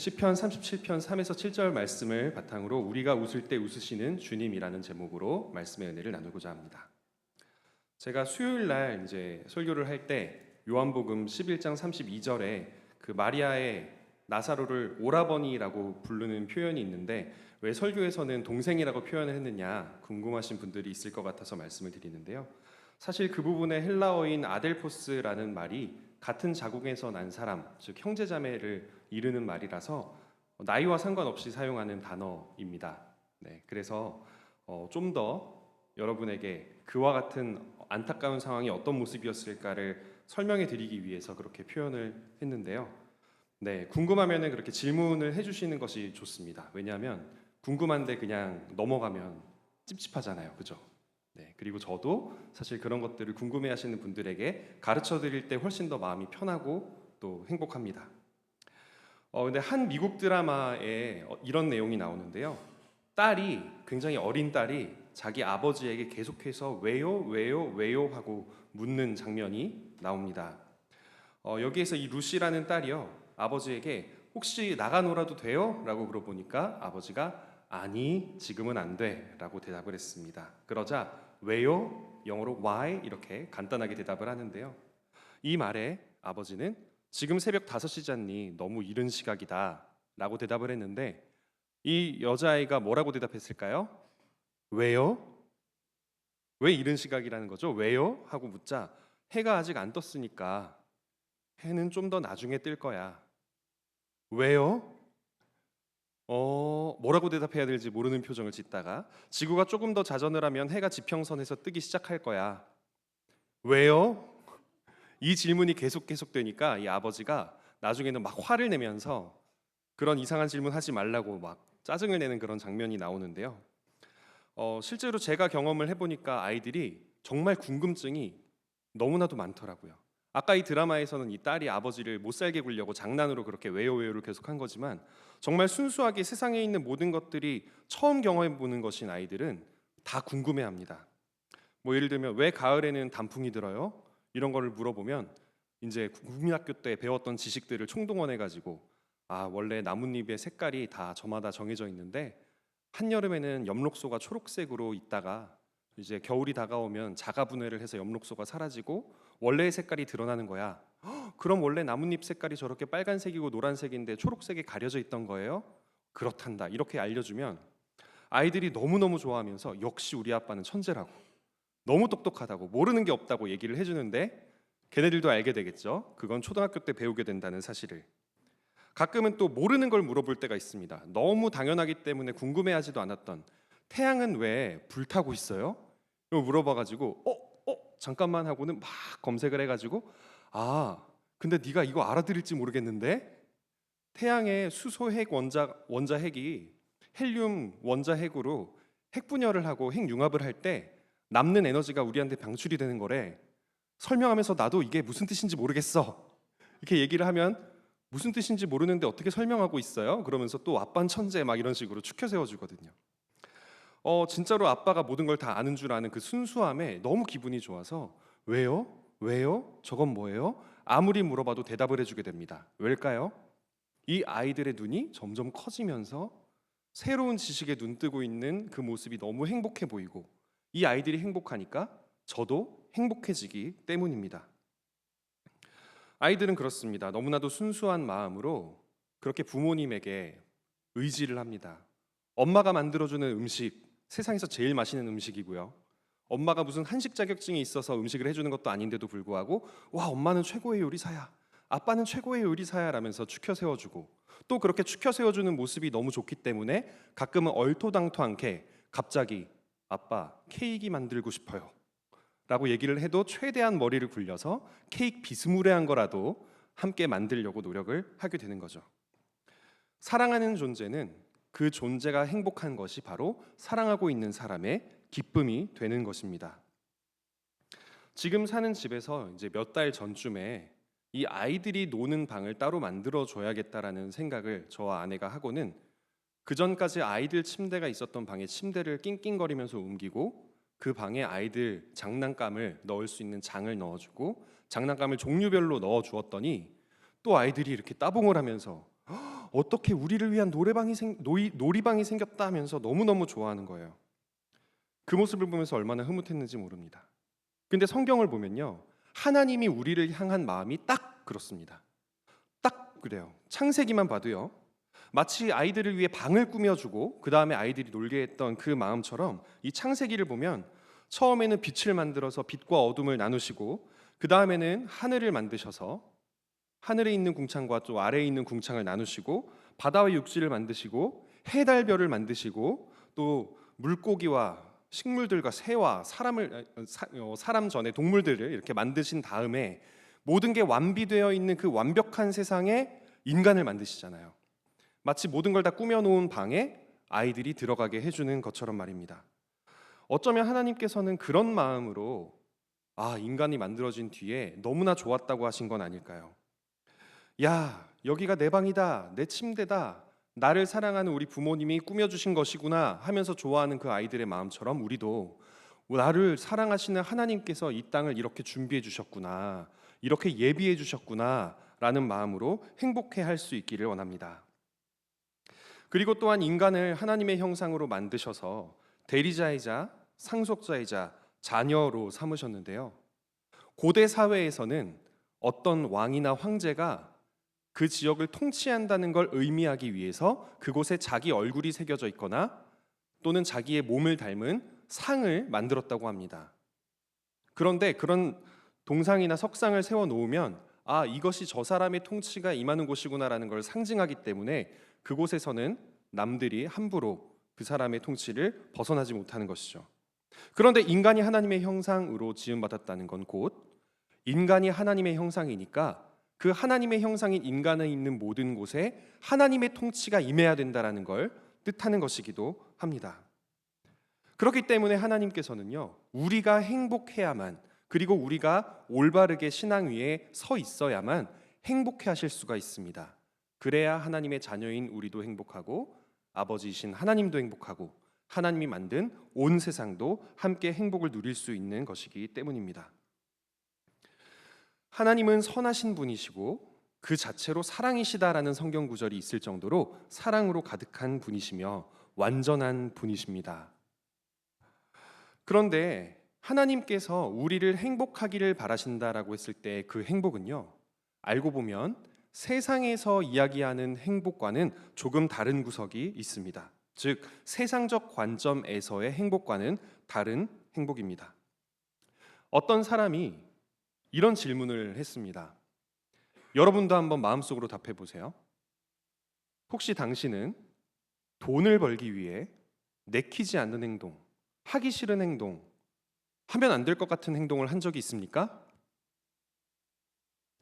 시편 37편 3에서 7절 말씀을 바탕으로 우리가 웃을 때 웃으시는 주님이라는 제목으로 말씀의 은혜를 나누고자 합니다. 제가 수요일 날 이제 설교를 할 때 요한복음 11장 32절에 그 마리아의 나사로를 오라버니라고 부르는 표현이 있는데 왜 설교에서는 동생이라고 표현을 했느냐 궁금하신 분들이 있을 것 같아서 말씀을 드리는데요. 사실 그 부분의 헬라어인 아델포스라는 말이 같은 자궁에서 난 사람, 즉 형제자매를 이르는 말이라서 나이와 상관없이 사용하는 단어입니다. 네, 그래서 좀 더 여러분에게 그와 같은 안타까운 상황이 어떤 모습이었을까를 설명해 드리기 위해서 그렇게 표현을 했는데요. 네, 궁금하면은 그렇게 질문을 해주시는 것이 좋습니다. 왜냐하면 궁금한데 그냥 넘어가면 찝찝하잖아요, 그죠? 네, 그리고 저도 사실 그런 것들을 궁금해하시는 분들에게 가르쳐 드릴 때 훨씬 더 마음이 편하고 또 행복합니다. 근데 한 미국 드라마에 이런 내용이 나오는데요. 딸이 굉장히 어린 딸이 자기 아버지에게 계속해서 왜요, 왜요, 왜요 하고 묻는 장면이 나옵니다. 여기에서 이 루시라는 딸이요 아버지에게 혹시 나가 놀아도 돼요? 라고 물어보니까 아버지가 아니 지금은 안 돼 라고 대답을 했습니다. 그러자 왜요? 영어로 why 이렇게 간단하게 대답을 하는데요. 이 말에 아버지는 지금 새벽 5시잖니 너무 이른 시각이다 라고 대답을 했는데 이 여자아이가 뭐라고 대답했을까요? 왜요? 왜 이른 시각이라는 거죠? 왜요? 하고 묻자 해가 아직 안 떴으니까 해는 좀 더 나중에 뜰 거야. 왜요? 뭐라고 대답해야 될지 모르는 표정을 짓다가 지구가 조금 더 자전을 하면 해가 지평선에서 뜨기 시작할 거야. 왜요? 이 질문이 계속되니까 이 아버지가 나중에는 막 화를 내면서 그런 이상한 질문 하지 말라고 막 짜증을 내는 그런 장면이 나오는데요. 실제로 제가 경험을 해보니까 아이들이 정말 궁금증이 너무나도 많더라고요. 아까 이 드라마에서는 이 딸이 아버지를 못 살게 굴려고 장난으로 그렇게 왜요 왜요를 계속한 거지만 정말 순수하게 세상에 있는 모든 것들이 처음 경험해 보는 것인 아이들은 다 궁금해합니다. 뭐 예를 들면 왜 가을에는 단풍이 들어요? 이런 거를 물어보면 이제 국민학교 때 배웠던 지식들을 총동원해 가지고 아 원래 나뭇잎의 색깔이 다 저마다 정해져 있는데 한여름에는 엽록소가 초록색으로 있다가 이제 겨울이 다가오면 자가분해를 해서 엽록소가 사라지고 원래의 색깔이 드러나는 거야. 그럼 원래 나뭇잎 색깔이 저렇게 빨간색이고 노란색인데 초록색에 가려져 있던 거예요? 그렇단다. 이렇게 알려주면 아이들이 너무너무 좋아하면서 역시 우리 아빠는 천재라고 너무 똑똑하다고 모르는 게 없다고 얘기를 해주는데 걔네들도 알게 되겠죠. 그건 초등학교 때 배우게 된다는 사실을. 가끔은 또 모르는 걸 물어볼 때가 있습니다. 너무 당연하기 때문에 궁금해하지도 않았던 태양은 왜 불타고 있어요? 이거 물어봐가지고 잠깐만 하고는 막 검색을 해가지고 아 근데 네가 이거 알아들을지 모르겠는데 태양의 수소핵 원자핵이 헬륨 원자핵으로 핵분열을 하고 핵융합을 할 때 남는 에너지가 우리한테 방출이 되는 거래. 설명하면서 나도 이게 무슨 뜻인지 모르겠어. 이렇게 얘기를 하면 무슨 뜻인지 모르는데 어떻게 설명하고 있어요? 그러면서 또 아빠는 천재 막 이런 식으로 추켜 세워주거든요. 진짜로 아빠가 모든 걸 다 아는 줄 아는 그 순수함에 너무 기분이 좋아서 왜요? 왜요? 저건 뭐예요? 아무리 물어봐도 대답을 해주게 됩니다. 왜일까요? 이 아이들의 눈이 점점 커지면서 새로운 지식에 눈뜨고 있는 그 모습이 너무 행복해 보이고 이 아이들이 행복하니까 저도 행복해지기 때문입니다. 아이들은 그렇습니다. 너무나도 순수한 마음으로 그렇게 부모님에게 의지를 합니다. 엄마가 만들어주는 음식, 세상에서 제일 맛있는 음식이고요. 엄마가 무슨 한식 자격증이 있어서 음식을 해주는 것도 아닌데도 불구하고 와 엄마는 최고의 요리사야, 아빠는 최고의 요리사야 라면서 추켜 세워주고 또 그렇게 추켜 세워주는 모습이 너무 좋기 때문에 가끔은 얼토당토않게 갑자기 아빠 케이크 만들고 싶어요 라고 얘기를 해도 최대한 머리를 굴려서 케이크 비스무리한 거라도 함께 만들려고 노력을 하게 되는 거죠. 사랑하는 존재는 그 존재가 행복한 것이 바로 사랑하고 있는 사람의 기쁨이 되는 것입니다. 지금 사는 집에서 이제 몇 달 전쯤에 이 아이들이 노는 방을 따로 만들어 줘야겠다라는 생각을 저와 아내가 하고는 그 전까지 아이들 침대가 있었던 방에 침대를 낑낑거리면서 옮기고 그 방에 아이들 장난감을 넣을 수 있는 장을 넣어주고 장난감을 종류별로 넣어 주었더니 또 아이들이 이렇게 따봉을 하면서 어떻게 우리를 위한 놀이방이 생겼다 하면서 너무너무 좋아하는 거예요. 그 모습을 보면서 얼마나 흐뭇했는지 모릅니다. 근데 성경을 보면요, 하나님이 우리를 향한 마음이 딱 그렇습니다. 딱 그래요. 창세기만 봐도요, 마치 아이들을 위해 방을 꾸며주고 그 다음에 아이들이 놀게 했던 그 마음처럼 이 창세기를 보면 처음에는 빛을 만들어서 빛과 어둠을 나누시고 그 다음에는 하늘을 만드셔서 하늘에 있는 궁창과 또 아래에 있는 궁창을 나누시고 바다와 육지를 만드시고 해, 달, 별을 만드시고 또 물고기와 식물들과 새와 사람 전에 동물들을 이렇게 만드신 다음에 모든 게 완비되어 있는 그 완벽한 세상에 인간을 만드시잖아요. 마치 모든 걸 다 꾸며놓은 방에 아이들이 들어가게 해주는 것처럼 말입니다. 어쩌면 하나님께서는 그런 마음으로 인간이 만들어진 뒤에 너무나 좋았다고 하신 건 아닐까요? 야, 여기가 내 방이다, 내 침대다, 나를 사랑하는 우리 부모님이 꾸며주신 것이구나 하면서 좋아하는 그 아이들의 마음처럼 우리도 나를 사랑하시는 하나님께서 이 땅을 이렇게 준비해 주셨구나, 이렇게 예비해 주셨구나 라는 마음으로 행복해할 수 있기를 원합니다. 그리고 또한 인간을 하나님의 형상으로 만드셔서 대리자이자 상속자이자 자녀로 삼으셨는데요, 고대 사회에서는 어떤 왕이나 황제가 그 지역을 통치한다는 걸 의미하기 위해서 그곳에 자기 얼굴이 새겨져 있거나 또는 자기의 몸을 닮은 상을 만들었다고 합니다. 그런데 그런 동상이나 석상을 세워 놓으면 이것이 저 사람의 통치가 임하는 곳이구나라는 걸 상징하기 때문에 그곳에서는 남들이 함부로 그 사람의 통치를 벗어나지 못하는 것이죠. 그런데 인간이 하나님의 형상으로 지음받았다는 건 곧 인간이 하나님의 형상이니까 그 하나님의 형상인 인간에 있는 모든 곳에 하나님의 통치가 임해야 된다라는 걸 뜻하는 것이기도 합니다. 그렇기 때문에 하나님께서는요, 우리가 행복해야만, 그리고 우리가 올바르게 신앙 위에 서 있어야만 행복해 하실 수가 있습니다. 그래야 하나님의 자녀인 우리도 행복하고 아버지이신 하나님도 행복하고 하나님이 만든 온 세상도 함께 행복을 누릴 수 있는 것이기 때문입니다. 하나님은 선하신 분이시고 그 자체로 사랑이시다라는 성경 구절이 있을 정도로 사랑으로 가득한 분이시며 완전한 분이십니다. 그런데 하나님께서 우리를 행복하기를 바라신다라고 했을 때 그 행복은요, 알고 보면 세상에서 이야기하는 행복과는 조금 다른 구석이 있습니다. 즉 세상적 관점에서의 행복과는 다른 행복입니다. 어떤 사람이 이런 질문을 했습니다. 여러분도 한번 마음속으로 답해 보세요. 혹시 당신은 돈을 벌기 위해 내키지 않는 행동, 하기 싫은 행동, 하면 안 될 것 같은 행동을 한 적이 있습니까?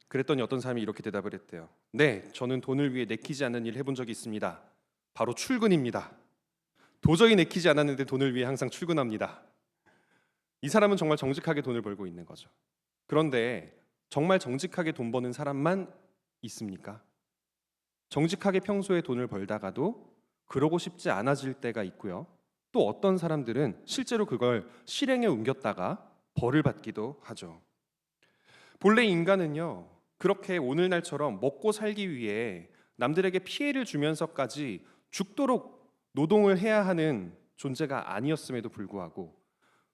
그랬더니 어떤 사람이 이렇게 대답을 했대요. 네, 저는 돈을 위해 내키지 않는 일을 해본 적이 있습니다. 바로 출근입니다. 도저히 내키지 않았는데 돈을 위해 항상 출근합니다. 이 사람은 정말 정직하게 돈을 벌고 있는 거죠. 그런데 정말 정직하게 돈 버는 사람만 있습니까? 정직하게 평소에 돈을 벌다가도 그러고 싶지 않아질 때가 있고요. 또 어떤 사람들은 실제로 그걸 실행에 옮겼다가 벌을 받기도 하죠. 본래 인간은요, 그렇게 오늘날처럼 먹고 살기 위해 남들에게 피해를 주면서까지 죽도록 노동을 해야 하는 존재가 아니었음에도 불구하고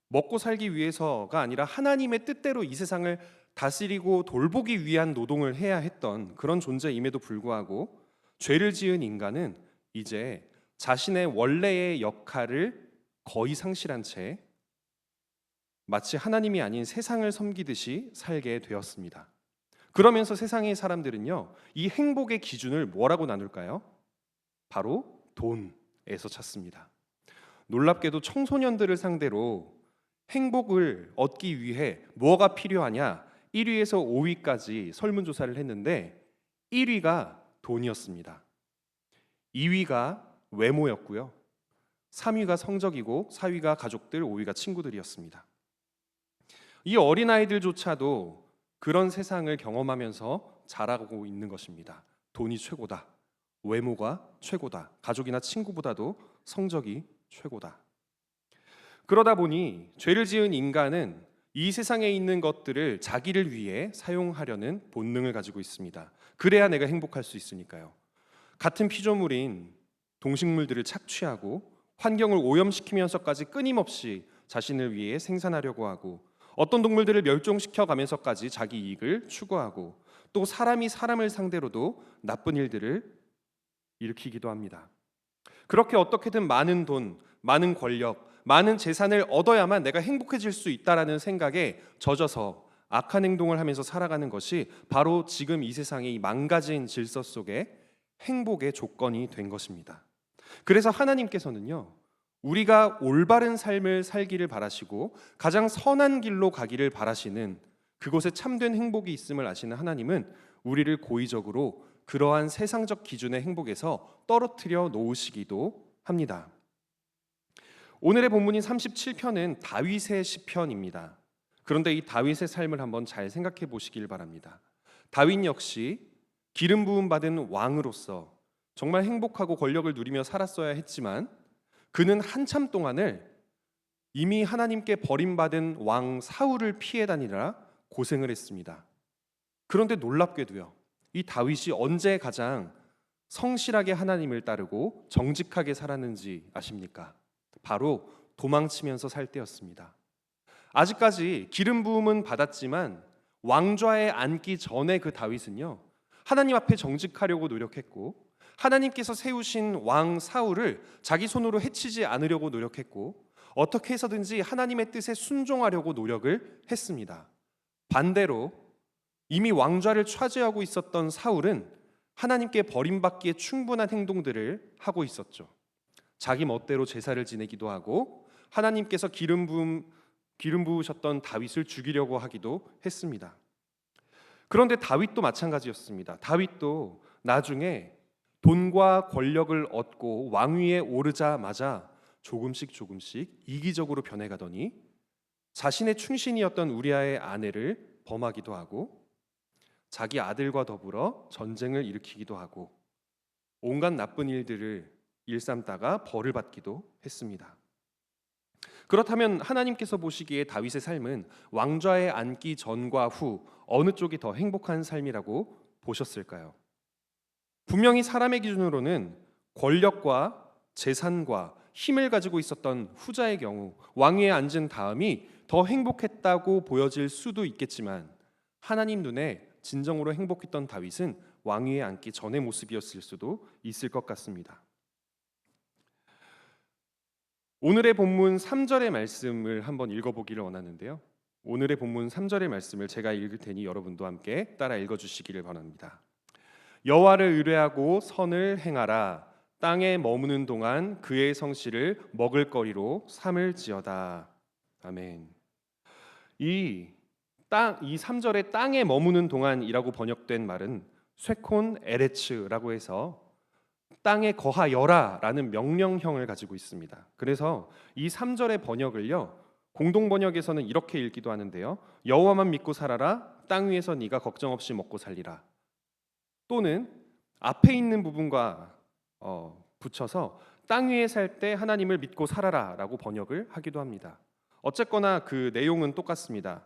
먹고 살기 위해서가 아니라 하나님의 뜻대로 이 세상을 다스리고 돌보기 위한 노동을 해야 했던 그런 존재임에도 불구하고 죄를 지은 인간은 이제 자신의 원래의 역할을 거의 상실한 채 마치 하나님이 아닌 세상을 섬기듯이 살게 되었습니다. 그러면서 세상의 사람들은요, 이 행복의 기준을 뭐라고 나눌까요? 바로 돈에서 찾습니다. 놀랍게도 청소년들을 상대로 행복을 얻기 위해 뭐가 필요하냐 1위에서 5위까지 설문조사를 했는데 1위가 돈이었습니다. 2위가 외모였고요. 3위가 성적이고 4위가 가족들, 5위가 친구들이었습니다. 이 어린아이들조차도 그런 세상을 경험하면서 자라고 있는 것입니다. 돈이 최고다. 외모가 최고다. 가족이나 친구보다도 성적이 최고다. 그러다 보니 죄를 지은 인간은 이 세상에 있는 것들을 자기를 위해 사용하려는 본능을 가지고 있습니다. 그래야 내가 행복할 수 있으니까요. 같은 피조물인 동식물들을 착취하고 환경을 오염시키면서까지 끊임없이 자신을 위해 생산하려고 하고 어떤 동물들을 멸종시켜 가면서까지 자기 이익을 추구하고 또 사람이 사람을 상대로도 나쁜 일들을 일으키기도 합니다. 그렇게 어떻게든 많은 돈, 많은 권력, 많은 재산을 얻어야만 내가 행복해질 수 있다라는 생각에 젖어서 악한 행동을 하면서 살아가는 것이 바로 지금 이 세상의 이 망가진 질서 속에 행복의 조건이 된 것입니다. 그래서 하나님께서는요, 우리가 올바른 삶을 살기를 바라시고 가장 선한 길로 가기를 바라시는 그곳에 참된 행복이 있음을 아시는 하나님은 우리를 고의적으로 그러한 세상적 기준의 행복에서 떨어뜨려 놓으시기도 합니다. 오늘의 본문인 37편은 다윗의 시편입니다. 그런데 이 다윗의 삶을 한번 잘 생각해 보시길 바랍니다. 다윗 역시 기름 부음 받은 왕으로서 정말 행복하고 권력을 누리며 살았어야 했지만 그는 한참 동안을 이미 하나님께 버림받은 왕 사울을 피해 다니느라 고생을 했습니다. 그런데 놀랍게도요, 이 다윗이 언제 가장 성실하게 하나님을 따르고 정직하게 살았는지 아십니까? 바로 도망치면서 살 때였습니다. 아직까지 기름 부음은 받았지만 왕좌에 앉기 전에 그 다윗은요, 하나님 앞에 정직하려고 노력했고 하나님께서 세우신 왕 사울을 자기 손으로 해치지 않으려고 노력했고 어떻게 해서든지 하나님의 뜻에 순종하려고 노력을 했습니다. 반대로 이미 왕좌를 차지하고 있었던 사울은 하나님께 버림받기에 충분한 행동들을 하고 있었죠. 자기 멋대로 제사를 지내기도 하고 하나님께서 기름 부으셨던 다윗을 죽이려고 하기도 했습니다. 그런데 다윗도 마찬가지였습니다. 다윗도 나중에 돈과 권력을 얻고 왕위에 오르자마자 조금씩 이기적으로 변해가더니 자신의 충신이었던 우리아의 아내를 범하기도 하고 자기 아들과 더불어 전쟁을 일으키기도 하고 온갖 나쁜 일들을 일삼다가 벌을 받기도 했습니다. 그렇다면 하나님께서 보시기에 다윗의 삶은 왕좌에 앉기 전과 후 어느 쪽이 더 행복한 삶이라고 보셨을까요? 분명히 사람의 기준으로는 권력과 재산과 힘을 가지고 있었던 후자의 경우 왕위에 앉은 다음이 더 행복했다고 보여질 수도 있겠지만 하나님 눈에 진정으로 행복했던 다윗은 왕위에 앉기 전의 모습이었을 수도 있을 것 같습니다. 오늘의 본문 3절의 말씀을 한번 읽어보기를 원하는데요. 오늘의 본문 3절의 말씀을 제가 읽을 테니 여러분도 함께 따라 읽어주시기를 바랍니다. 여호와를 의뢰하고 선을 행하라. 땅에 머무는 동안 그의 성실을 먹을거리로 삼을지어다. 아멘. 이 3절의 땅에 머무는 동안이라고 번역된 말은 쇠콘 에레츠라고 해서 땅에 거하여라라는 명령형을 가지고 있습니다. 그래서 이 3절의 번역을요, 공동 번역에서는 이렇게 읽기도 하는데요. 여호와만 믿고 살아라. 땅 위에서 네가 걱정 없이 먹고 살리라. 또는 앞에 있는 부분과 붙여서 땅 위에 살 때 하나님을 믿고 살아라라고 번역을 하기도 합니다. 어쨌거나 그 내용은 똑같습니다.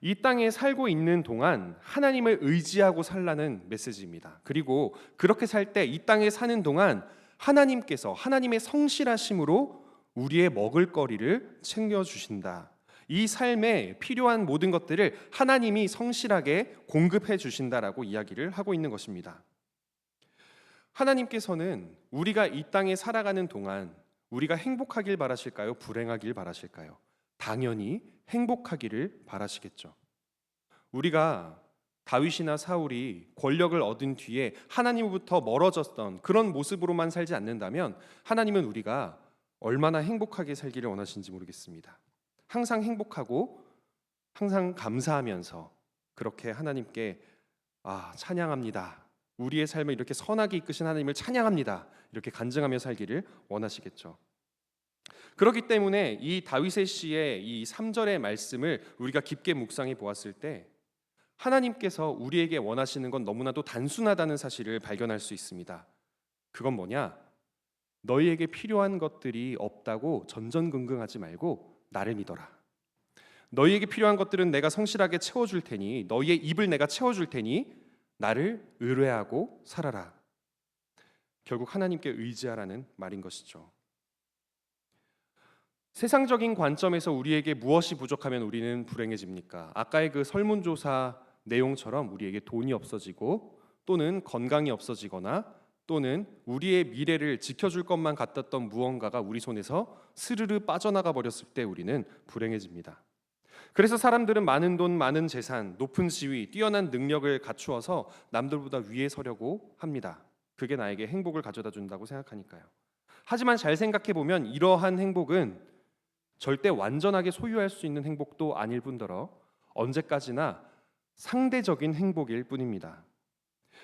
이 땅에 살고 있는 동안 하나님을 의지하고 살라는 메시지입니다. 그리고 그렇게 살 때 이 땅에 사는 동안 하나님께서 하나님의 성실하심으로 우리의 먹을거리를 챙겨주신다. 이 삶에 필요한 모든 것들을 하나님이 성실하게 공급해 주신다라고 이야기를 하고 있는 것입니다. 하나님께서는 우리가 이 땅에 살아가는 동안 우리가 행복하길 바라실까요? 불행하길 바라실까요? 당연히 행복하기를 바라시겠죠. 우리가 다윗이나 사울이 권력을 얻은 뒤에 하나님으로부터 멀어졌던 그런 모습으로만 살지 않는다면 하나님은 우리가 얼마나 행복하게 살기를 원하시는지 모르겠습니다. 항상 행복하고 항상 감사하면서 그렇게 하나님께 찬양합니다. 우리의 삶을 이렇게 선하게 이끄신 하나님을 찬양합니다. 이렇게 간증하며 살기를 원하시겠죠. 그렇기 때문에 이 다윗의 시의 이 3절의 말씀을 우리가 깊게 묵상해 보았을 때 하나님께서 우리에게 원하시는 건 너무나도 단순하다는 사실을 발견할 수 있습니다. 그건 뭐냐? 너희에게 필요한 것들이 없다고 전전긍긍하지 말고 나를 믿어라. 너희에게 필요한 것들은 내가 성실하게 채워줄 테니 너희의 입을 내가 채워줄 테니 나를 의뢰하고 살아라. 결국 하나님께 의지하라는 말인 것이죠. 세상적인 관점에서 우리에게 무엇이 부족하면 우리는 불행해집니까? 아까의 그 설문조사 내용처럼 우리에게 돈이 없어지고 또는 건강이 없어지거나 또는 우리의 미래를 지켜줄 것만 같았던 무언가가 우리 손에서 스르르 빠져나가 버렸을 때 우리는 불행해집니다. 그래서 사람들은 많은 돈, 많은 재산, 높은 지위, 뛰어난 능력을 갖추어서 남들보다 위에 서려고 합니다. 그게 나에게 행복을 가져다 준다고 생각하니까요. 하지만 잘 생각해 보면 이러한 행복은 절대 완전하게 소유할 수 있는 행복도 아닐 뿐더러 언제까지나 상대적인 행복일 뿐입니다.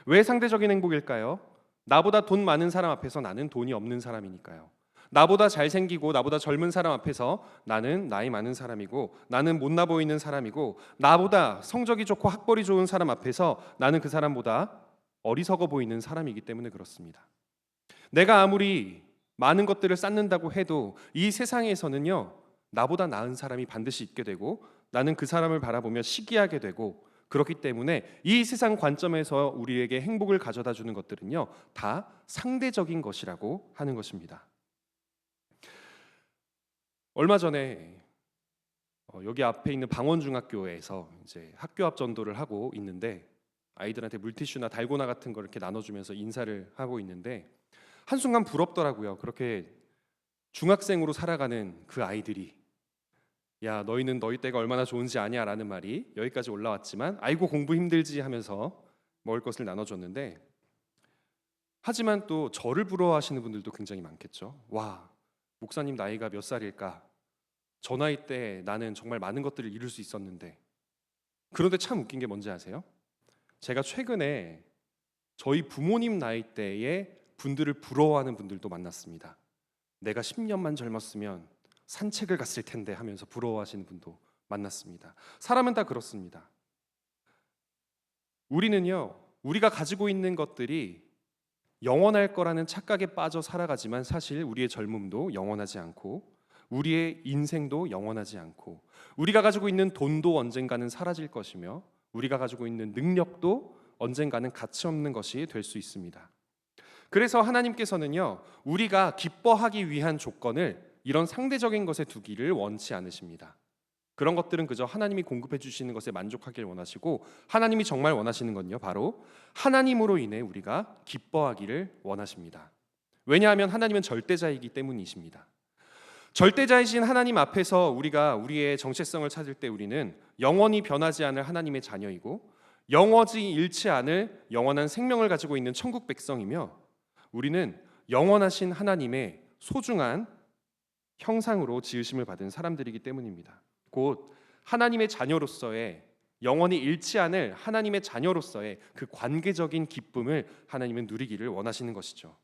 왜 상대적인 행복일까요? 나보다 돈 많은 사람 앞에서 나는 돈이 없는 사람이니까요. 나보다 잘생기고 나보다 젊은 사람 앞에서 나는 나이 많은 사람이고 나는 못나 보이는 사람이고 나보다 성적이 좋고 학벌이 좋은 사람 앞에서 나는 그 사람보다 어리석어 보이는 사람이기 때문에 그렇습니다. 내가 아무리 많은 것들을 쌓는다고 해도 이 세상에서는요, 나보다 나은 사람이 반드시 있게 되고 나는 그 사람을 바라보며 시기하게 되고, 그렇기 때문에 이 세상 관점에서 우리에게 행복을 가져다 주는 것들은요, 다 상대적인 것이라고 하는 것입니다. 얼마 전에 여기 앞에 있는 방원중학교에서 이제 학교 앞 전도를 하고 있는데 아이들한테 물티슈나 달고나 같은 걸 이렇게 나눠주면서 인사를 하고 있는데 한순간 부럽더라고요. 그렇게 중학생으로 살아가는 그 아이들이, 야 너희는 너희 때가 얼마나 좋은지 아냐 라는 말이 여기까지 올라왔지만 아이고 공부 힘들지 하면서 먹을 것을 나눠줬는데, 하지만 또 저를 부러워하시는 분들도 굉장히 많겠죠. 와, 목사님 나이가 몇 살일까? 저 나이 때 나는 정말 많은 것들을 이룰 수 있었는데. 그런데 참 웃긴 게 뭔지 아세요? 제가 최근에 저희 부모님 나이 때의 분들을 부러워하는 분들도 만났습니다. 내가 10년만 젊었으면 산책을 갔을 텐데 하면서 부러워하시는 분도 만났습니다. 사람은 다 그렇습니다. 우리는요, 우리가 가지고 있는 것들이 영원할 거라는 착각에 빠져 살아가지만 사실 우리의 젊음도 영원하지 않고 우리의 인생도 영원하지 않고 우리가 가지고 있는 돈도 언젠가는 사라질 것이며 우리가 가지고 있는 능력도 언젠가는 가치 없는 것이 될 수 있습니다. 그래서 하나님께서는요, 우리가 기뻐하기 위한 조건을 이런 상대적인 것에 두기를 원치 않으십니다. 그런 것들은 그저 하나님이 공급해 주시는 것에 만족하길 원하시고, 하나님이 정말 원하시는 건요, 바로 하나님으로 인해 우리가 기뻐하기를 원하십니다. 왜냐하면 하나님은 절대자이기 때문이십니다. 절대자이신 하나님 앞에서 우리가 우리의 정체성을 찾을 때 우리는 영원히 변하지 않을 하나님의 자녀이고 영원히 잃지 않을 영원한 생명을 가지고 있는 천국 백성이며, 우리는 영원하신 하나님의 소중한 형상으로 지으심을 받은 사람들이기 때문입니다. 곧 하나님의 자녀로서의, 영원히 잃지 않을 하나님의 자녀로서의 그 관계적인 기쁨을 하나님은 누리기를 원하시는 것이죠.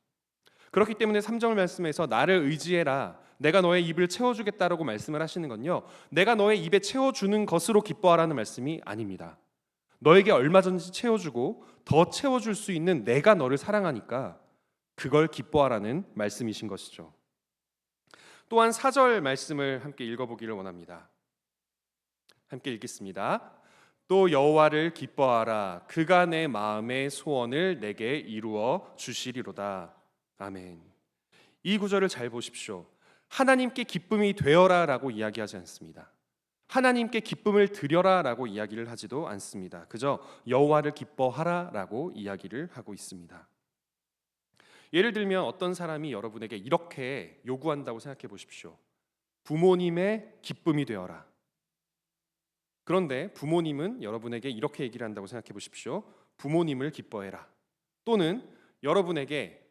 그렇기 때문에 3절 말씀에서 나를 의지해라, 내가 너의 입을 채워주겠다라고 말씀을 하시는 건요, 내가 너의 입에 채워주는 것으로 기뻐하라는 말씀이 아닙니다. 너에게 얼마든지 채워주고 더 채워줄 수 있는 내가 너를 사랑하니까 그걸 기뻐하라는 말씀이신 것이죠. 또한 4절 말씀을 함께 읽어보기를 원합니다. 함께 읽겠습니다. 또 여호와를 기뻐하라, 그가 내 마음의 소원을 내게 이루어 주시리로다. 아멘. 이 구절을 잘 보십시오. 하나님께 기쁨이 되어라 라고 이야기하지 않습니다. 하나님께 기쁨을 드려라 라고 이야기를 하지도 않습니다. 그저 여호와를 기뻐하라 라고 이야기를 하고 있습니다. 예를 들면 어떤 사람이 여러분에게 이렇게 요구한다고 생각해 보십시오. 부모님의 기쁨이 되어라. 그런데 부모님은 여러분에게 이렇게 얘기를 한다고 생각해 보십시오. 부모님을 기뻐해라. 또는 여러분에게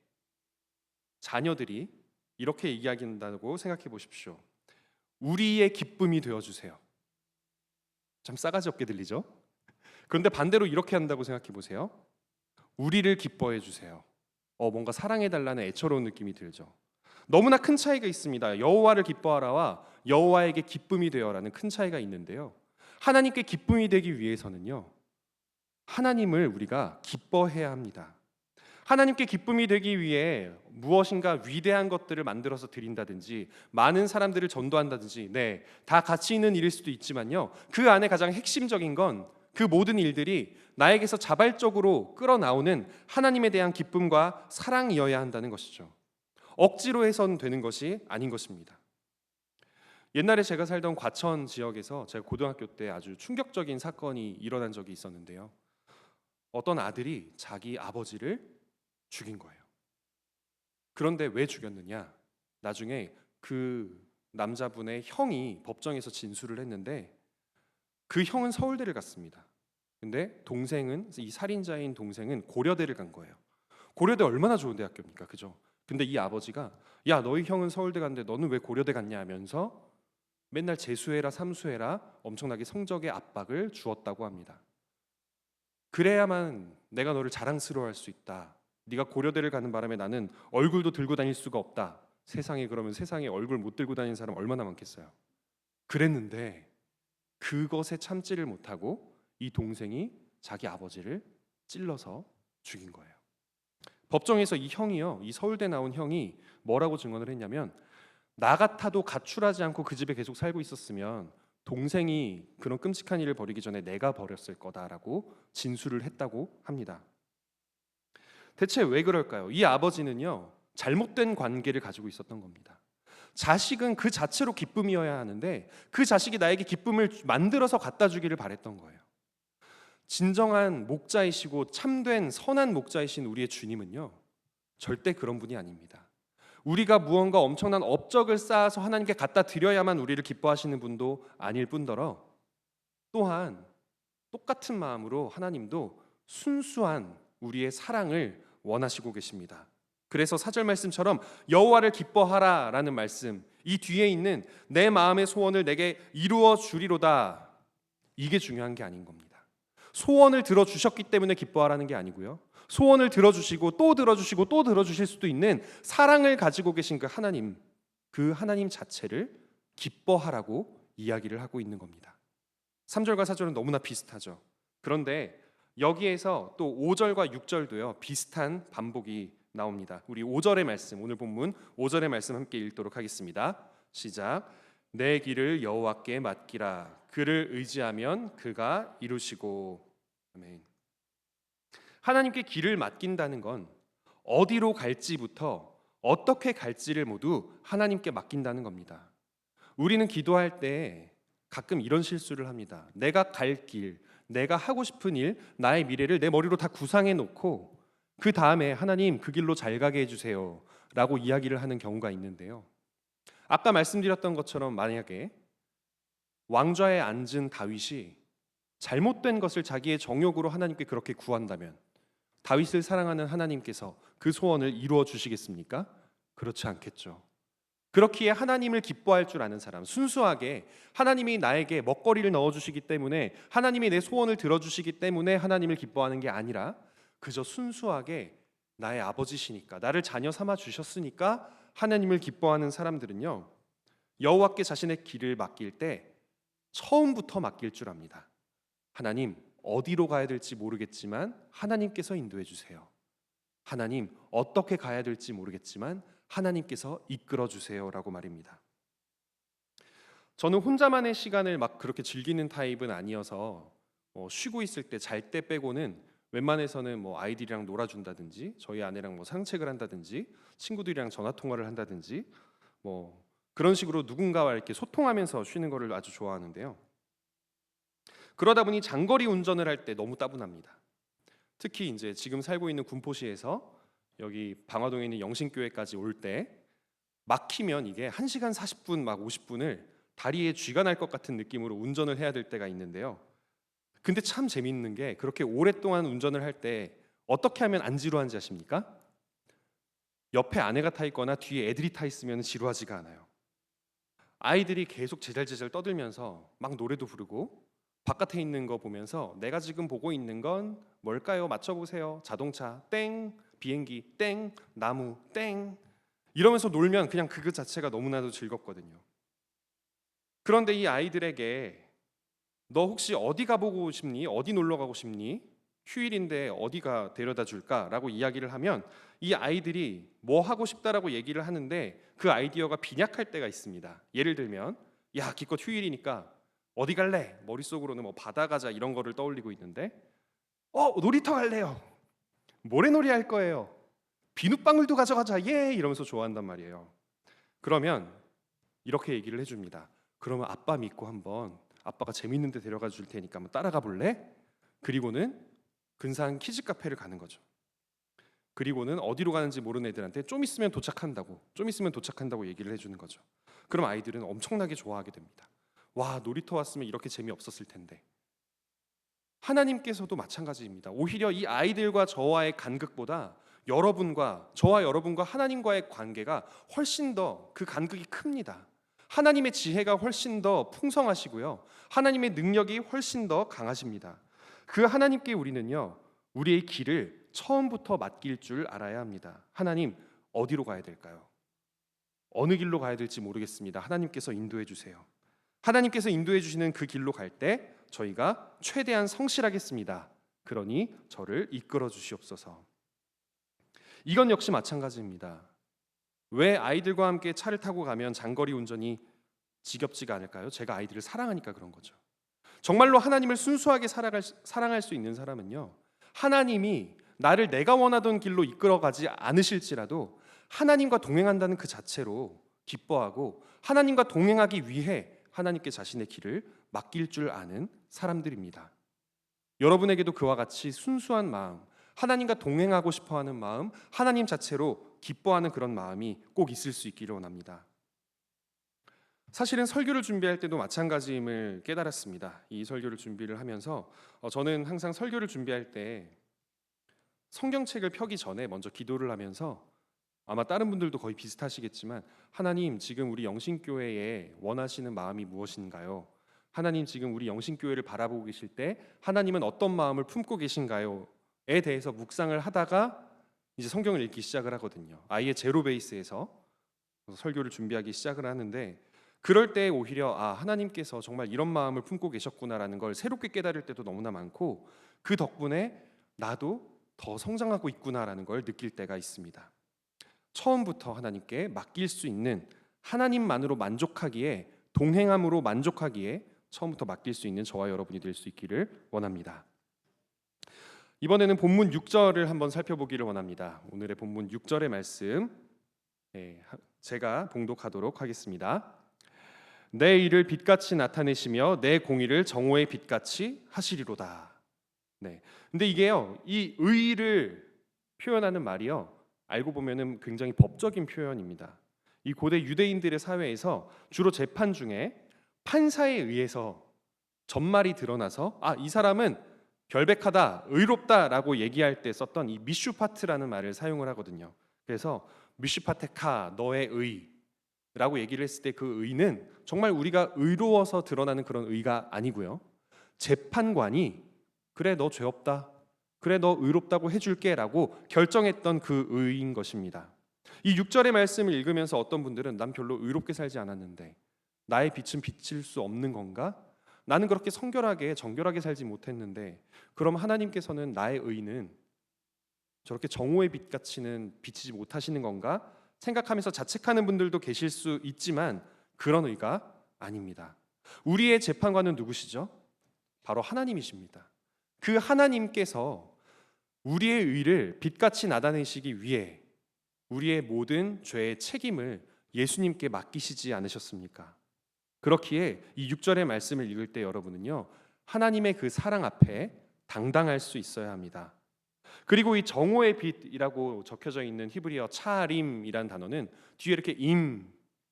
자녀들이 이렇게 이야기한다고 생각해 보십시오. 우리의 기쁨이 되어주세요. 참 싸가지 없게 들리죠? 그런데 반대로 이렇게 한다고 생각해 보세요. 우리를 기뻐해 주세요. 뭔가 사랑해달라는 애처로운 느낌이 들죠. 너무나 큰 차이가 있습니다. 여호와를 기뻐하라와 여호와에게 기쁨이 되어라는 큰 차이가 있는데요, 하나님께 기쁨이 되기 위해서는요, 하나님을 우리가 기뻐해야 합니다. 하나님께 기쁨이 되기 위해 무엇인가 위대한 것들을 만들어서 드린다든지 많은 사람들을 전도한다든지, 다 가치 있는 일일 수도 있지만요, 그 안에 가장 핵심적인 건 그 모든 일들이 나에게서 자발적으로 끌어나오는 하나님에 대한 기쁨과 사랑이어야 한다는 것이죠. 억지로 해선 되는 것이 아닌 것입니다. 옛날에 제가 살던 과천 지역에서 제가 고등학교 때 아주 충격적인 사건이 일어난 적이 있었는데요. 어떤 아들이 자기 아버지를 죽인 거예요. 그런데 왜 죽였느냐? 나중에 그 남자분의 형이 법정에서 진술을 했는데 그 형은 서울대를 갔습니다. 근데 동생은, 이 살인자인 동생은 고려대를 간 거예요. 고려대 얼마나 좋은 대학교입니까? 그죠? 근데 이 아버지가 야, 너희 형은 서울대 갔는데 너는 왜 고려대 갔냐 하면서 맨날 재수해라 삼수해라 엄청나게 성적의 압박을 주었다고 합니다. 그래야만 내가 너를 자랑스러워할 수 있다. 네가 고려대를 가는 바람에 나는 얼굴도 들고 다닐 수가 없다. 세상에, 그러면 세상에 얼굴 못 들고 다니는 사람 얼마나 많겠어요. 그랬는데 그것에 참지를 못하고 이 동생이 자기 아버지를 찔러서 죽인 거예요. 법정에서 이 형이요, 이 서울대 나온 형이 뭐라고 증언을 했냐면, 나 같아도 가출하지 않고 그 집에 계속 살고 있었으면 동생이 그런 끔찍한 일을 벌이기 전에 내가 벌였을 거다라고 진술을 했다고 합니다. 대체 왜 그럴까요? 이 아버지는요, 잘못된 관계를 가지고 있었던 겁니다. 자식은 그 자체로 기쁨이어야 하는데 그 자식이 나에게 기쁨을 만들어서 갖다 주기를 바랬던 거예요. 진정한 목자이시고 참된 선한 목자이신 우리의 주님은요, 절대 그런 분이 아닙니다. 우리가 무언가 엄청난 업적을 쌓아서 하나님께 갖다 드려야만 우리를 기뻐하시는 분도 아닐 뿐더러, 또한 똑같은 마음으로 하나님도 순수한 우리의 사랑을 원하시고 계십니다. 그래서 4절 말씀처럼 여호와를 기뻐하라 라는 말씀, 이 뒤에 있는 내 마음의 소원을 내게 이루어 주리로다, 이게 중요한 게 아닌 겁니다. 소원을 들어주셨기 때문에 기뻐하라는 게 아니고요, 소원을 들어주시고 또 들어주시고 또 들어주실 수도 있는 사랑을 가지고 계신 그 하나님 자체를 기뻐하라고 이야기를 하고 있는 겁니다. 3절과 4절은 너무나 비슷하죠. 그런데 여기에서 또 5절과 6절도요, 비슷한 반복이 나옵니다. 우리 5절의 말씀, 오늘 본문 5절의 말씀 함께 읽도록 하겠습니다. 시작. 내 길을 여호와께 맡기라. 그를 의지하면 그가 이루시고. 아멘. 하나님께 길을 맡긴다는 건 어디로 갈지부터 어떻게 갈지를 모두 하나님께 맡긴다는 겁니다. 우리는 기도할 때 가끔 이런 실수를 합니다. 내가 갈 길, 내가 하고 싶은 일, 나의 미래를 내 머리로 다 구상해 놓고 그 다음에 하나님 그 길로 잘 가게 해주세요 라고 이야기를 하는 경우가 있는데요, 아까 말씀드렸던 것처럼 만약에 왕좌에 앉은 다윗이 잘못된 것을 자기의 정욕으로 하나님께 그렇게 구한다면 다윗을 사랑하는 하나님께서 그 소원을 이루어 주시겠습니까? 그렇지 않겠죠. 그렇기에 하나님을 기뻐할 줄 아는 사람, 순수하게 하나님이 나에게 먹거리를 넣어주시기 때문에, 하나님이 내 소원을 들어주시기 때문에 하나님을 기뻐하는 게 아니라 그저 순수하게 나의 아버지시니까, 나를 자녀 삼아 주셨으니까 하나님을 기뻐하는 사람들은요, 여호와께 자신의 길을 맡길 때 처음부터 맡길 줄 압니다. 하나님, 어디로 가야 될지 모르겠지만 하나님께서 인도해 주세요. 하나님, 어떻게 가야 될지 모르겠지만 하나님께서 이끌어 주세요 라고 말입니다. 저는 혼자만의 시간을 막 그렇게 즐기는 타입은 아니어서 쉬고 있을 때, 잘 때 빼고는 웬만해서는 아이들이랑 놀아준다든지, 저희 아내랑 산책을 한다든지, 친구들이랑 전화 통화를 한다든지, 그런 식으로 누군가와 이렇게 소통하면서 쉬는 거를 아주 좋아하는데요, 그러다 보니 장거리 운전을 할 때 너무 따분합니다. 특히 이제 지금 살고 있는 군포시에서 여기 방화동에 있는 영신교회까지 올 때 막히면 이게 1시간 40분 막 50분을 다리에 쥐가 날 것 같은 느낌으로 운전을 해야 될 때가 있는데요, 근데 참 재밌는 게, 그렇게 오랫동안 운전을 할 때 어떻게 하면 안 지루한지 아십니까? 옆에 아내가 타 있거나 뒤에 애들이 타 있으면 지루하지가 않아요. 아이들이 계속 제잘제잘 떠들면서 막 노래도 부르고 바깥에 있는 거 보면서 내가 지금 보고 있는 건 뭘까요? 맞춰보세요. 자동차 땡, 비행기 땡, 나무 땡, 이러면서 놀면 그냥 그 자체가 너무나도 즐겁거든요. 그런데 이 아이들에게 너 혹시 어디 가보고 싶니? 어디 놀러 가고 싶니? 휴일인데 어디가 데려다 줄까? 라고 이야기를 하면 이 아이들이 뭐 하고 싶다라고 얘기를 하는데 그 아이디어가 빈약할 때가 있습니다. 예를 들면, 야, 기껏 휴일이니까 어디 갈래? 머릿속으로는 뭐 바다 가자 이런 거를 떠올리고 있는데 놀이터 갈래요. 모래놀이 할 거예요. 비눗방울도 가져가자. 예! 이러면서 좋아한단 말이에요. 그러면 이렇게 얘기를 해줍니다. 그러면 아빠 믿고 한번 아빠가 재밌는 데 데려가 줄 테니까 한번 따라가 볼래? 그리고는 근사한 키즈 카페를 가는 거죠. 그리고는 어디로 가는지 모르는 애들한테 좀 있으면 도착한다고 얘기를 해주는 거죠. 그럼 아이들은 엄청나게 좋아하게 됩니다. 와, 놀이터 왔으면 이렇게 재미없었을 텐데. 하나님께서도 마찬가지입니다. 오히려 이 아이들과 저와의 간극보다 저와 여러분과 하나님과의 관계가 훨씬 더 그 간극이 큽니다. 하나님의 지혜가 훨씬 더 풍성하시고요. 하나님의 능력이 훨씬 더 강하십니다. 그 하나님께 우리는요, 우리의 길을 처음부터 맡길 줄 알아야 합니다. 하나님, 어디로 가야 될까요? 어느 길로 가야 될지 모르겠습니다. 하나님께서 인도해 주세요. 하나님께서 인도해 주시는 그 길로 갈 때 저희가 최대한 성실하겠습니다. 그러니 저를 이끌어 주시옵소서. 이건 역시 마찬가지입니다. 왜 아이들과 함께 차를 타고 가면 장거리 운전이 지겹지가 않을까요? 제가 아이들을 사랑하니까 그런 거죠. 정말로 하나님을 순수하게 사랑할 수 있는 사람은요, 하나님이 나를 내가 원하던 길로 이끌어가지 않으실지라도 하나님과 동행한다는 그 자체로 기뻐하고 하나님과 동행하기 위해 하나님께 자신의 길을 맡길 줄 아는 사람들입니다. 여러분에게도 그와 같이 순수한 마음, 하나님과 동행하고 싶어하는 마음, 하나님 자체로 기뻐하는 그런 마음이 꼭 있을 수 있기를 원합니다. 사실은 설교를 준비할 때도 마찬가지임을 깨달았습니다. 이 설교를 준비를 하면서 저는 항상 설교를 준비할 때 성경책을 펴기 전에 먼저 기도를 하면서, 아마 다른 분들도 거의 비슷하시겠지만, 하나님, 지금 우리 영신교회에 원하시는 마음이 무엇인가요? 하나님, 지금 우리 영신교회를 바라보고 계실 때 하나님은 어떤 마음을 품고 계신가요? 에 대해서 묵상을 하다가 이제 성경을 읽기 시작을 하거든요. 아예 제로 베이스에서 설교를 준비하기 시작을 하는데, 그럴 때 오히려 하나님께서 정말 이런 마음을 품고 계셨구나라는 걸 새롭게 깨달을 때도 너무나 많고, 그 덕분에 나도 더 성장하고 있구나라는 걸 느낄 때가 있습니다. 처음부터 하나님께 맡길 수 있는, 하나님만으로 만족하기에, 동행함으로 만족하기에 처음부터 맡길 수 있는 저와 여러분이 될 수 있기를 원합니다. 이번에는 본문 6절을 한번 살펴보기를 원합니다. 오늘의 본문 6절의 말씀 제가 봉독하도록 하겠습니다. 내 일을 빛같이 나타내시며 내 공의를 정오의 빛같이 하시리로다. 네. 근데 이게요, 이 의를 표현하는 말이요, 알고 보면은 굉장히 법적인 표현입니다. 이 고대 유대인들의 사회에서 주로 재판 중에 판사에 의해서 전말이 드러나서 이 사람은 결백하다, 의롭다라고 얘기할 때 썼던 이 미슈파트라는 말을 사용을 하거든요. 그래서 미슈파테카, 너의 의라고 얘기를 했을 때 그 의는 정말 우리가 의로워서 드러나는 그런 의가 아니고요, 재판관이 그래 너 죄 없다, 그래 너 의롭다고 해줄게 라고 결정했던 그 의인 것입니다. 이 6절의 말씀을 읽으면서 어떤 분들은 난 별로 의롭게 살지 않았는데 나의 빛은 비칠 수 없는 건가? 나는 그렇게 성결하게 정결하게 살지 못했는데 그럼 하나님께서는 나의 의는 저렇게 정오의 빛같이는 비치지 못하시는 건가? 생각하면서 자책하는 분들도 계실 수 있지만 그런 의가 아닙니다. 우리의 재판관은 누구시죠? 바로 하나님이십니다. 그 하나님께서 우리의 의를 빛같이 나타내시기 위해 우리의 모든 죄의 책임을 예수님께 맡기시지 않으셨습니까? 그렇기에 이 6절의 말씀을 읽을 때 여러분은요, 하나님의 그 사랑 앞에 당당할 수 있어야 합니다. 그리고 이 정오의 빛이라고 적혀져 있는 히브리어 차림이란 단어는 뒤에 이렇게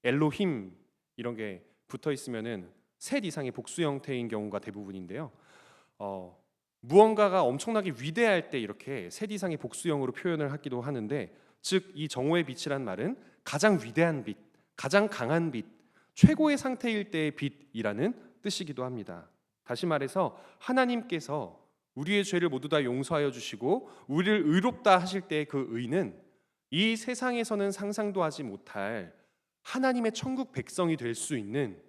엘로힘 이런 게 붙어 있으면은 셋 이상의 복수 형태인 경우가 대부분인데요. 무언가가 엄청나게 위대할 때 이렇게 셋 이상의 복수형으로 표현을 하기도 하는데, 즉 이 정오의 빛이란 말은 가장 위대한 빛, 가장 강한 빛, 최고의 상태일 때의 빛이라는 뜻이기도 합니다. 다시 말해서 하나님께서 우리의 죄를 모두 다 용서하여 주시고 우리를 의롭다 하실 때의 그 의는 이 세상에서는 상상도 하지 못할 하나님의 천국 백성이 될 수 있는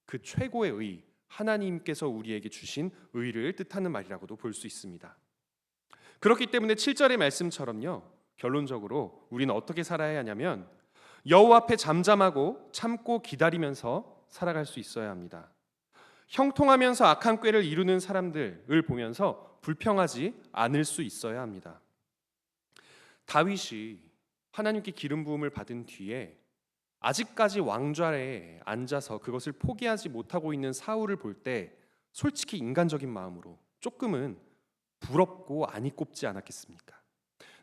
그 최고의 의, 하나님께서 우리에게 주신 의를 뜻하는 말이라고도 볼 수 있습니다. 그렇기 때문에 7절의 말씀처럼요, 결론적으로 우리는 어떻게 살아야 하냐면 여호와 앞에 잠잠하고 참고 기다리면서 살아갈 수 있어야 합니다. 형통하면서 악한 꾀를 이루는 사람들을 보면서 불평하지 않을 수 있어야 합니다. 다윗이 하나님께 기름 부음을 받은 뒤에 아직까지 왕좌에 앉아서 그것을 포기하지 못하고 있는 사울을 볼 때 솔직히 인간적인 마음으로 조금은 부럽고 안이 꼽지 않았겠습니까?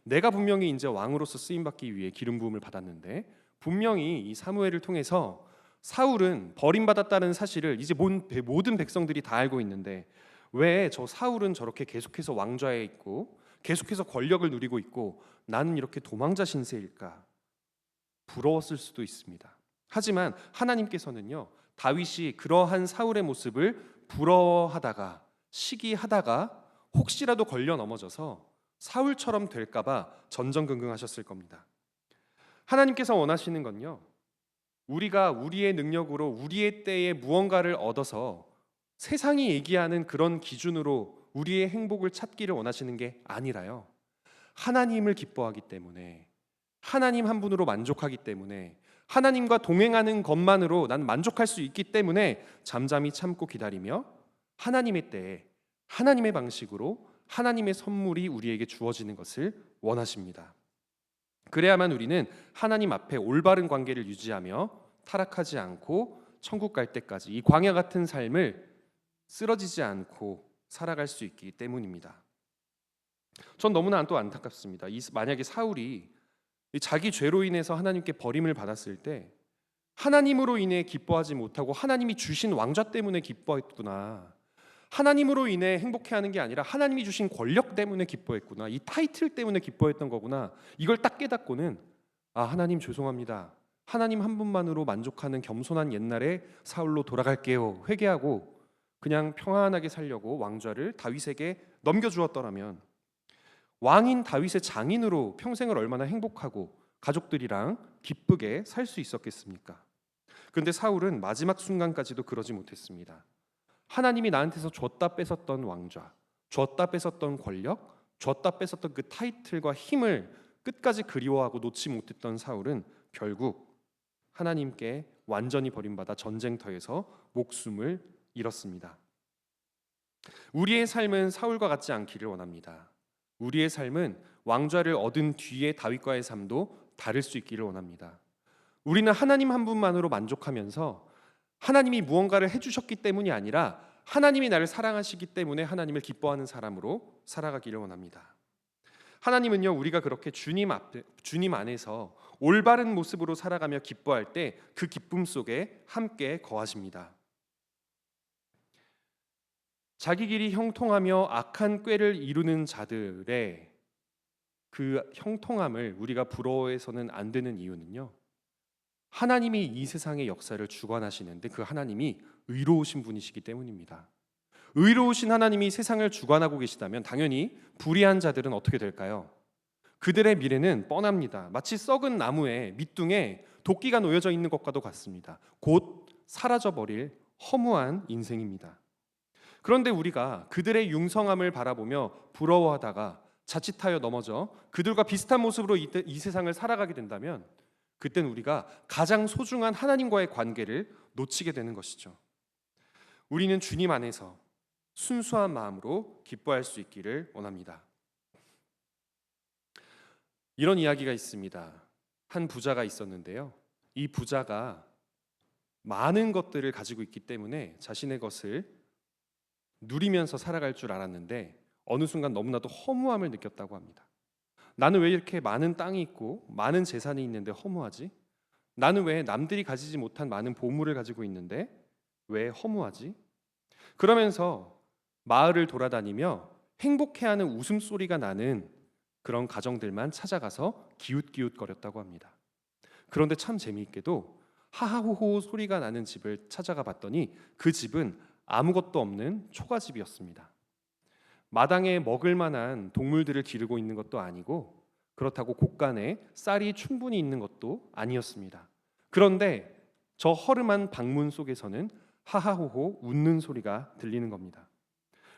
내가 분명히 이제 왕으로서 쓰임 받기 위해 기름 부음을 받았는데 분명히 이 사무엘을 통해서 사울은 버림받았다는 사실을 이제 모든 백성들이 다 알고 있는데 왜 저 사울은 저렇게 계속해서 왕좌에 있고 계속해서 권력을 누리고 있고 나는 이렇게 도망자 신세일까? 부러웠을 수도 있습니다. 하지만 하나님께서는요, 다윗이 그러한 사울의 모습을 부러워하다가 시기하다가 혹시라도 걸려 넘어져서 사울처럼 될까봐 전전긍긍하셨을 겁니다. 하나님께서 원하시는 건요, 우리가 우리의 능력으로 우리의 때에 무언가를 얻어서 세상이 얘기하는 그런 기준으로 우리의 행복을 찾기를 원하시는 게 아니라요, 하나님을 기뻐하기 때문에, 하나님 한 분으로 만족하기 때문에, 하나님과 동행하는 것만으로 난 만족할 수 있기 때문에 잠잠히 참고 기다리며 하나님의 때에 하나님의 방식으로 하나님의 선물이 우리에게 주어지는 것을 원하십니다. 그래야만 우리는 하나님 앞에 올바른 관계를 유지하며 타락하지 않고 천국 갈 때까지 이 광야 같은 삶을 쓰러지지 않고 살아갈 수 있기 때문입니다. 전 너무나 또 안타깝습니다. 만약에 사울이 자기 죄로 인해서 하나님께 버림을 받았을 때 하나님으로 인해 기뻐하지 못하고 하나님이 주신 왕좌 때문에 기뻐했구나, 하나님으로 인해 행복해하는 게 아니라 하나님이 주신 권력 때문에 기뻐했구나, 이 타이틀 때문에 기뻐했던 거구나, 이걸 딱 깨닫고는 하나님 죄송합니다, 하나님 한 분만으로 만족하는 겸손한 옛날의 사울로 돌아갈게요, 회개하고 그냥 평안하게 살려고 왕좌를 다윗에게 넘겨주었더라면 왕인 다윗의 장인으로 평생을 얼마나 행복하고 가족들이랑 기쁘게 살 수 있었겠습니까? 그런데 사울은 마지막 순간까지도 그러지 못했습니다. 하나님이 나한테서 줬다 뺏었던 왕좌, 줬다 뺏었던 권력, 줬다 뺏었던 그 타이틀과 힘을 끝까지 그리워하고 놓지 못했던 사울은 결국 하나님께 완전히 버림받아 전쟁터에서 목숨을 잃었습니다. 우리의 삶은 사울과 같지 않기를 원합니다. 우리의 삶은 왕좌를 얻은 뒤에 다윗과의 삶도 다를 수 있기를 원합니다. 우리는 하나님 한 분만으로 만족하면서 하나님이 무언가를 해주셨기 때문이 아니라 하나님이 나를 사랑하시기 때문에 하나님을 기뻐하는 사람으로 살아가기를 원합니다. 하나님은요, 우리가 그렇게 주님 안에서 올바른 모습으로 살아가며 기뻐할 때 그 기쁨 속에 함께 거하십니다. 자기 길이 형통하며 악한 꾀를 이루는 자들의 그 형통함을 우리가 부러워해서는 안 되는 이유는요, 하나님이 이 세상의 역사를 주관하시는데 그 하나님이 의로우신 분이시기 때문입니다. 의로우신 하나님이 세상을 주관하고 계시다면 당연히 불의한 자들은 어떻게 될까요? 그들의 미래는 뻔합니다. 마치 썩은 나무에 밑둥에 도끼가 놓여져 있는 것과도 같습니다. 곧 사라져버릴 허무한 인생입니다. 그런데 우리가 그들의 융성함을 바라보며 부러워하다가 자칫하여 넘어져 그들과 비슷한 모습으로 이 세상을 살아가게 된다면 그땐 우리가 가장 소중한 하나님과의 관계를 놓치게 되는 것이죠. 우리는 주님 안에서 순수한 마음으로 기뻐할 수 있기를 원합니다. 이런 이야기가 있습니다. 한 부자가 있었는데요, 이 부자가 많은 것들을 가지고 있기 때문에 자신의 것을 누리면서 살아갈 줄 알았는데 어느 순간 너무나도 허무함을 느꼈다고 합니다. 나는 왜 이렇게 많은 땅이 있고 많은 재산이 있는데 허무하지? 나는 왜 남들이 가지지 못한 많은 보물을 가지고 있는데 왜 허무하지? 그러면서 마을을 돌아다니며 행복해하는 웃음소리가 나는 그런 가정들만 찾아가서 기웃기웃거렸다고 합니다. 그런데 참 재미있게도 하하호호 소리가 나는 집을 찾아가 봤더니 그 집은 아무것도 없는 초가집이었습니다. 마당에 먹을 만한 동물들을 기르고 있는 것도 아니고 그렇다고 곳간에 쌀이 충분히 있는 것도 아니었습니다. 그런데 저 허름한 방문 속에서는 하하호호 웃는 소리가 들리는 겁니다.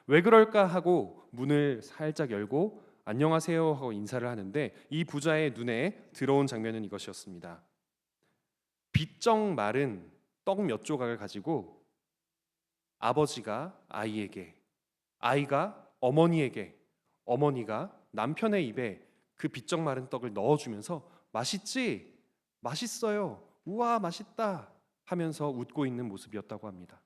왜 그럴까 하고 문을 살짝 열고 안녕하세요 하고 인사를 하는데 이 부자의 눈에 들어온 장면은 이것이었습니다. 비쩍 마른 떡 몇 조각을 가지고 아버지가 아이에게, 아이가 어머니에게, 어머니가 남편의 입에 그 비쩍 마른 떡을 넣어주면서 맛있지? 맛있어요. 우와, 맛있다 하면서 웃고 있는 모습이었다고 합니다.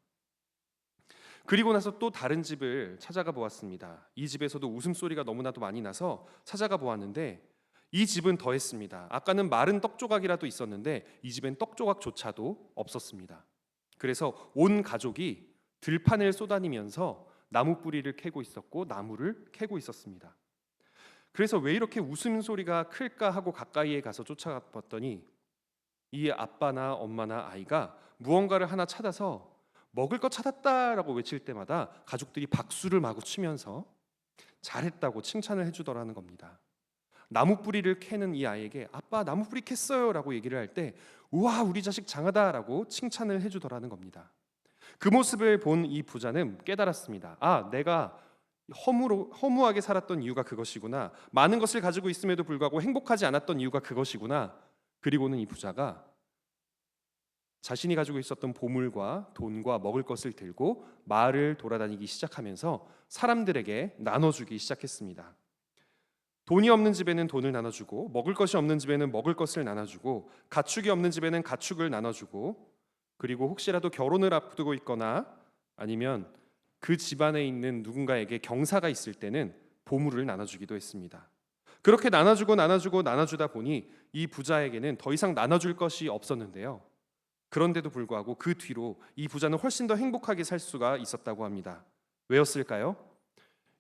그리고 나서 또 다른 집을 찾아가 보았습니다. 이 집에서도 웃음소리가 너무나도 많이 나서 찾아가 보았는데 이 집은 더했습니다. 아까는 마른 떡 조각이라도 있었는데 이 집엔 떡 조각조차도 없었습니다. 그래서 온 가족이 들판을 쏘다니면서 나무 뿌리를 캐고 있었고 나무를 캐고 있었습니다. 그래서 왜 이렇게 웃음소리가 클까 하고 가까이에 가서 쫓아가 봤더니 이 아빠나 엄마나 아이가 무언가를 하나 찾아서 먹을 거 찾았다라고 외칠 때마다 가족들이 박수를 마구 치면서 잘했다고 칭찬을 해주더라는 겁니다. 나무 뿌리를 캐는 이 아이에게 아빠 나무 뿌리 캤어요 라고 얘기를 할 때 우와 우리 자식 장하다라고 칭찬을 해주더라는 겁니다. 그 모습을 본 이 부자는 깨달았습니다. 아, 내가 허무하게 살았던 이유가 그것이구나. 많은 것을 가지고 있음에도 불구하고 행복하지 않았던 이유가 그것이구나. 그리고는 이 부자가 자신이 가지고 있었던 보물과 돈과 먹을 것을 들고 마을을 돌아다니기 시작하면서 사람들에게 나눠주기 시작했습니다. 돈이 없는 집에는 돈을 나눠주고 먹을 것이 없는 집에는 먹을 것을 나눠주고 가축이 없는 집에는 가축을 나눠주고 그리고 혹시라도 결혼을 앞두고 있거나 아니면 그 집안에 있는 누군가에게 경사가 있을 때는 보물을 나눠주기도 했습니다. 그렇게 나눠주다 보니 이 부자에게는 더 이상 나눠줄 것이 없었는데요. 그런데도 불구하고 그 뒤로 이 부자는 훨씬 더 행복하게 살 수가 있었다고 합니다. 왜였을까요?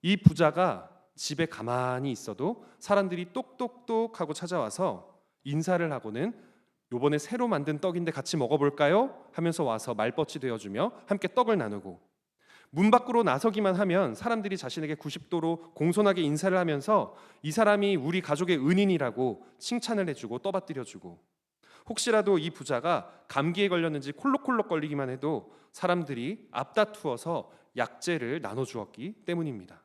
이 부자가 집에 가만히 있어도 사람들이 똑똑똑 하고 찾아와서 인사를 하고는 요번에 새로 만든 떡인데 같이 먹어볼까요? 하면서 와서 말벗이 되어주며 함께 떡을 나누고 문 밖으로 나서기만 하면 사람들이 자신에게 90도로 공손하게 인사를 하면서 이 사람이 우리 가족의 은인이라고 칭찬을 해주고 떠받들여주고 혹시라도 이 부자가 감기에 걸렸는지 콜록콜록 걸리기만 해도 사람들이 앞다투어서 약재를 나눠주었기 때문입니다.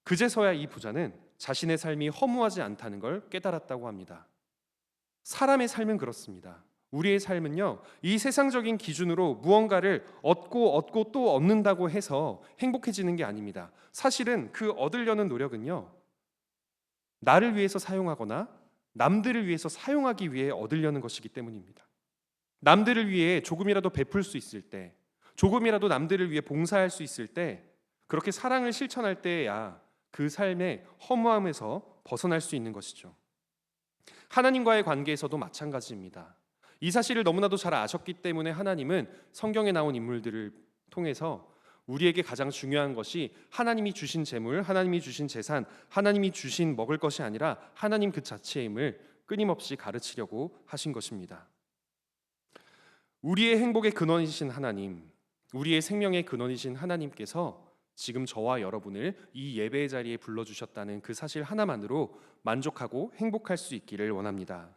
그제서야 이 부자는 자신의 삶이 허무하지 않다는 걸 깨달았다고 합니다. 사람의 삶은 그렇습니다. 우리의 삶은요, 이 세상적인 기준으로 무언가를 얻고 또 얻는다고 해서 행복해지는 게 아닙니다. 사실은 그 얻으려는 노력은요, 나를 위해서 사용하거나 남들을 위해서 사용하기 위해 얻으려는 것이기 때문입니다. 남들을 위해 조금이라도 베풀 수 있을 때, 조금이라도 남들을 위해 봉사할 수 있을 때, 그렇게 사랑을 실천할 때야 그 삶의 허무함에서 벗어날 수 있는 것이죠. 하나님과의 관계에서도 마찬가지입니다. 이 사실을 너무나도 잘 아셨기 때문에 하나님은 성경에 나온 인물들을 통해서 우리에게 가장 중요한 것이 하나님이 주신 재물, 하나님이 주신 재산, 하나님이 주신 먹을 것이 아니라 하나님 그 자체임을 끊임없이 가르치려고 하신 것입니다. 우리의 행복의 근원이신 하나님, 우리의 생명의 근원이신 하나님께서 지금 저와 여러분을 이 예배의 자리에 불러주셨다는 그 사실 하나만으로 만족하고 행복할 수 있기를 원합니다.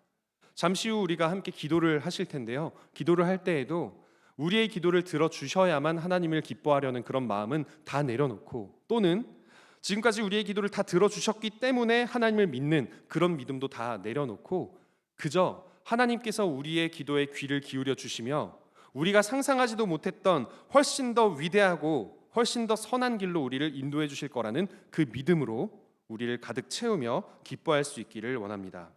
잠시 후 우리가 함께 기도를 하실 텐데요. 기도를 할 때에도 우리의 기도를 들어주셔야만 하나님을 기뻐하려는 그런 마음은 다 내려놓고 또는 지금까지 우리의 기도를 다 들어주셨기 때문에 하나님을 믿는 그런 믿음도 다 내려놓고 그저 하나님께서 우리의 기도에 귀를 기울여 주시며 우리가 상상하지도 못했던 훨씬 더 위대하고 훨씬 더 선한 길로 우리를 인도해 주실 거라는 그 믿음으로 우리를 가득 채우며 기뻐할 수 있기를 원합니다.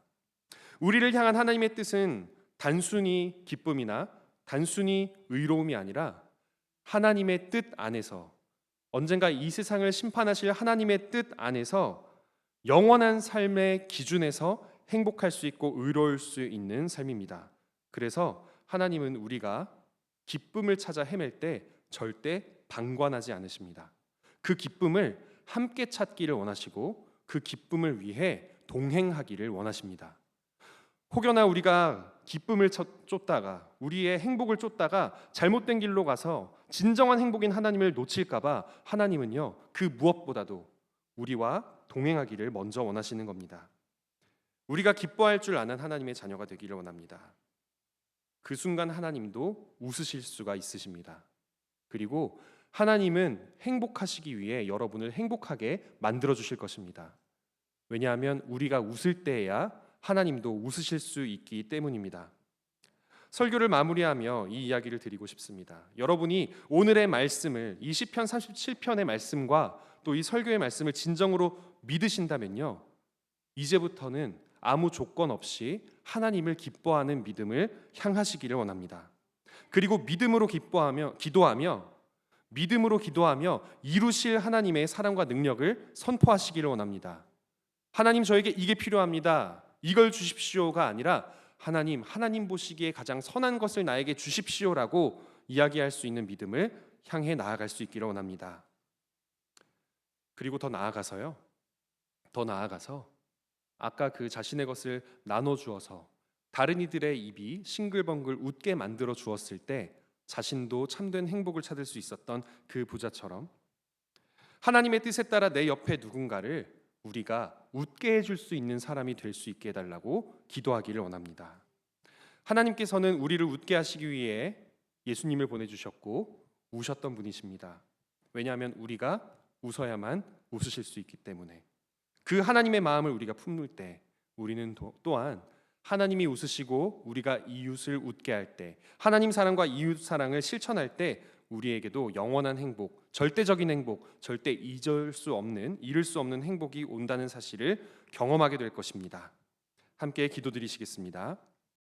우리를 향한 하나님의 뜻은 단순히 기쁨이나 단순히 의로움이 아니라 하나님의 뜻 안에서 언젠가 이 세상을 심판하실 하나님의 뜻 안에서 영원한 삶의 기준에서 행복할 수 있고 의로울 수 있는 삶입니다. 그래서 하나님은 우리가 기쁨을 찾아 헤맬 때 절대 방관하지 않으십니다. 그 기쁨을 함께 찾기를 원하시고 그 기쁨을 위해 동행하기를 원하십니다. 혹여나 우리가 기쁨을 쫓다가 우리의 행복을 쫓다가 잘못된 길로 가서 진정한 행복인 하나님을 놓칠까 봐 하나님은요 그 무엇보다도 우리와 동행하기를 먼저 원하시는 겁니다. 우리가 기뻐할 줄 아는 하나님의 자녀가 되기를 원합니다. 그 순간 하나님도 웃으실 수가 있으십니다. 그리고 하나님은 행복하시기 위해 여러분을 행복하게 만들어 주실 것입니다. 왜냐하면 우리가 웃을 때에야 하나님도 웃으실 수 있기 때문입니다. 설교를 마무리하며 이 이야기를 드리고 싶습니다. 여러분이 오늘의 말씀을 이 시편 37편의 말씀과 또 이 설교의 말씀을 진정으로 믿으신다면요, 이제부터는 아무 조건 없이 하나님을 기뻐하는 믿음을 향하시기를 원합니다. 그리고 믿음으로 기도하며 이루실 하나님의 사랑과 능력을 선포하시기를 원합니다. 하나님, 저에게 이게 필요합니다, 이걸 주십시오가 아니라 하나님 보시기에 가장 선한 것을 나에게 주십시오라고 이야기할 수 있는 믿음을 향해 나아갈 수 있기를 원합니다. 그리고 더 나아가서 아까 그 자신의 것을 나눠 주어서 다른 이들의 입이 싱글벙글 웃게 만들어 주었을 때 자신도 참된 행복을 찾을 수 있었던 그 부자처럼 하나님의 뜻에 따라 내 옆에 누군가를 우리가 웃게 해줄 수 있는 사람이 될 수 있게 해달라고 기도하기를 원합니다. 하나님께서는 우리를 웃게 하시기 위해 예수님을 보내주셨고 우셨던 분이십니다. 왜냐하면 우리가 웃어야만 웃으실 수 있기 때문에. 그 하나님의 마음을 우리가 품을 때 우리는 또한 하나님이 웃으시고 우리가 이웃을 웃게 할 때, 하나님 사랑과 이웃 사랑을 실천할 때 우리에게도 영원한 행복, 절대적인 행복, 절대 잃을 수 없는 행복이 온다는 사실을 경험하게 될 것입니다. 함께 기도드리시겠습니다.